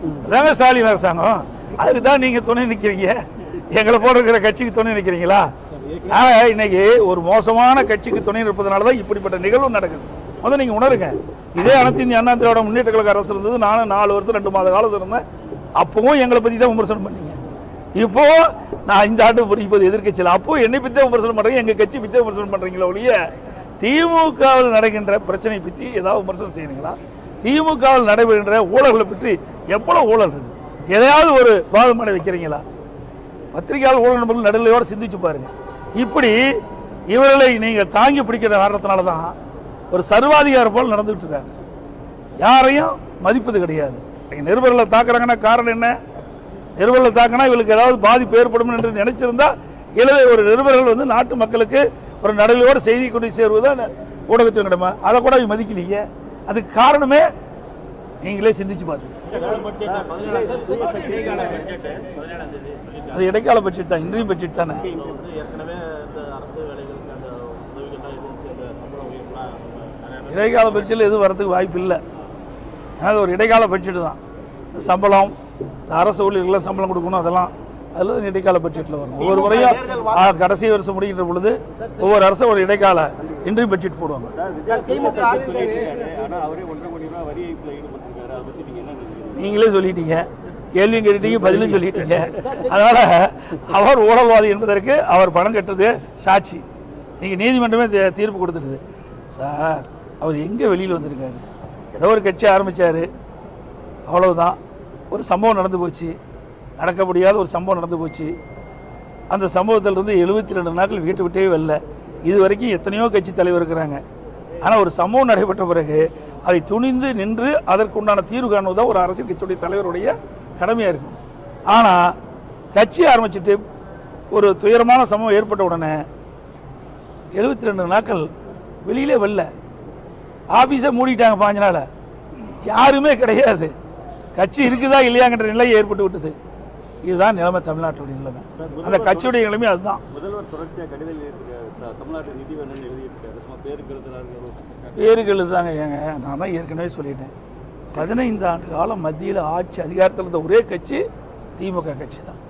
அதாங்க ஸ்டாலின் அரசாங்கம். அதுக்கு தான் நீங்கள் துணை நிற்கிறீங்க. எங்களை போடுற கட்சிக்கு துணை நிற்கிறீங்களா? இன்னைக்கு ஒரு மோசமான கட்சிக்கு துணை நிற்பதனால தான் இப்படிப்பட்ட நிகழ்வு நடக்குது. முதல்ல நீங்கள் உணருங்க. இதே அனைத்து இந்திய அண்ணா திராவிட முன்னேற்ற கழக அரசு இருந்தது. நானும் 4 வருஷம் 2 மாத காலம் இருந்தேன். அப்பவும் எங்களை பற்றி தான் விமர்சனம் பண்ணீங்க. இப்போ நான் இந்த ஆண்டு இப்போது எதிர்க்கட்சியில் அப்போ என்னை பற்றி விமர்சனம் பண்ணுறீங்க, எங்கள் கட்சி பற்றி விமர்சனம் பண்ணுறீங்களா ஒழிய திமுகவில் நடக்கின்ற பிரச்சனை பற்றி ஏதாவது விமர்சனம் செய்யறீங்களா? திமுகவில் நடைபெறுகின்ற ஊழல்களை பற்றி எவ்வளவு ஊழல் இருக்கு, எதையாவது ஒரு வாதமடை வைக்கிறீங்களா? பத்திரிகையாளர் ஊழல் நபர்கள் நடுநிலையோடு சிந்திச்சு பாருங்க. இப்படி இவர்களை நீங்கள் தாங்கி பிடிக்கிற காரணத்தினால தான் ஒரு சர்வாதிகார போல் நடந்துகிட்டு இருக்காங்க. யாரையும் மதிப்பது கிடையாது. நிருபர்களை தாக்குறாங்கன்னா காரணம் என்ன? நிருபர்களை தாக்கினா இவளுக்கு ஏதாவது பாதிப்பு ஏற்படும் என்று நினைச்சிருந்தா ஒரு நிருபர்கள் வந்து நாட்டு மக்களுக்கு ஒரு நடுநிலையோடு செய்தி கொண்டு சேருவதுதான் ஊடகத்தின் கடமை. அதை கூட மதிக்கலீங்க. அதுக்கு காரணமே நீங்களே சிந்திச்சு பார்த்து. அது இடைக்கால பட்ஜெட் தான், இன்றைய பட்ஜெட் தானே. இடைக்கால பட்ஜெட்டில் எதுவும் வரதுக்கு வாய்ப்பு இல்லை. ஏன்னா ஒரு இடைக்கால பட்ஜெட் தான். சம்பளம், அரசு ஊழியர்கள்லாம் சம்பளம் கொடுக்கணும், அதெல்லாம் அதில் இடைக்கால பட்ஜெட்டில் வரும். ஒவ்வொரு முறையும் கடைசி வருஷம் முடிகின்ற பொழுது ஒவ்வொரு அரசும் ஒரு இடைக்கால இன்றைய பட்ஜெட் போடுவாங்க. நீங்களே சொல்லிட்டீங்க, கேள்வியும் கேட்டீங்க, பதிலும் சொல்லிட்டீங்க. அதனால அவர் ஊழல்வாதி என்பதற்கு அவர் பணம் கட்டுறது சாட்சி. நீங்கள் நீதிமன்றமே தீர்ப்பு கொடுத்துருது. சார், அவர் எங்கே வெளியில் வந்திருக்காரு? ஏதோ ஒரு கட்சி ஆரம்பித்தார், அவ்வளவுதான். ஒரு சம்பவம் நடந்து போச்சு, நடக்க முடியாத ஒரு சம்பவம் நடந்து போச்சு. அந்த சம்பவத்திலிருந்து 72 நாட்கள் வீட்டை விட்டே வரல. இது வரைக்கும் எத்தனையோ கட்சி தலைவர் இருக்கிறாங்க. ஆனால் ஒரு சம்பவம் நடைபெற்ற பிறகு அதை துணிந்து நின்று அதற்குண்டான தீர்வு காணுவதுதான் ஒரு அரசியல் கட்சியுடைய தலைவருடைய கடமையாக இருக்கும். ஆனால் கட்சி ஆரம்பிச்சுட்டு ஒரு துயரமான சம்பவம் ஏற்பட்ட உடனே 72 நாட்கள் வெளியிலே வரல. ஆஃபீஸை மூடிட்டாங்க 5 நாள். யாருமே கிடையாது. கட்சி இருக்குதா இல்லையாங்கிற நிலை ஏற்பட்டு விட்டது. இதுதான் நிலைமை, தமிழ்நாட்டுடைய நிலைமை. அந்த கட்சியுடைய நிலைமை அதுதான். முதல்வர் தொடர்ச்சியாக கடிதம் தமிழ்நாட்டு நிதி பேருக்கு எழுதுதாங்க. ஏங்க, நான் தான் ஏற்கனவே சொல்லிட்டேன், 15 ஆண்டு காலம் மத்தியில் ஆட்சி அதிகாரத்தில் இருந்த ஒரே கட்சி திமுக கட்சி தான்.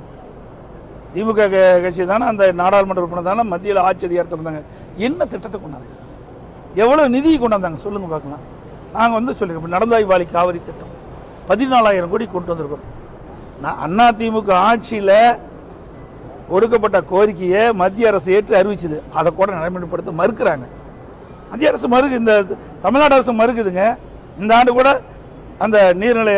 திமுக கட்சி தானே அந்த நாடாளுமன்ற உறுப்பினர் தானே மத்தியில் ஆட்சி அதிகாரத்தில் இருந்தாங்க. என்ன திட்டத்தை கொண்டாங்க? எவ்வளோ நிதி கொண்டாந்தாங்க சொல்லுங்க பார்க்கலாம். நாங்கள் வந்து சொல்லியிருக்கோம், நடந்தாய் வாழி காவிரி திட்டம் 14,000 கோடி கொண்டு வந்திருக்கிறோம். அண்ணா திமுக ஆட்சியில் கொடுக்கப்பட்ட கோரிக்கையை மத்திய அரசு ஏற்று அறிவிச்சது. அதை கூட நடைமுறைப்படுத்த மறுக்கிறாங்க. மத்திய அரசு இந்த தமிழ்நாடு அரசு மறுக்குதுங்க. இந்த ஆண்டு கூட அந்த நீர்நிலை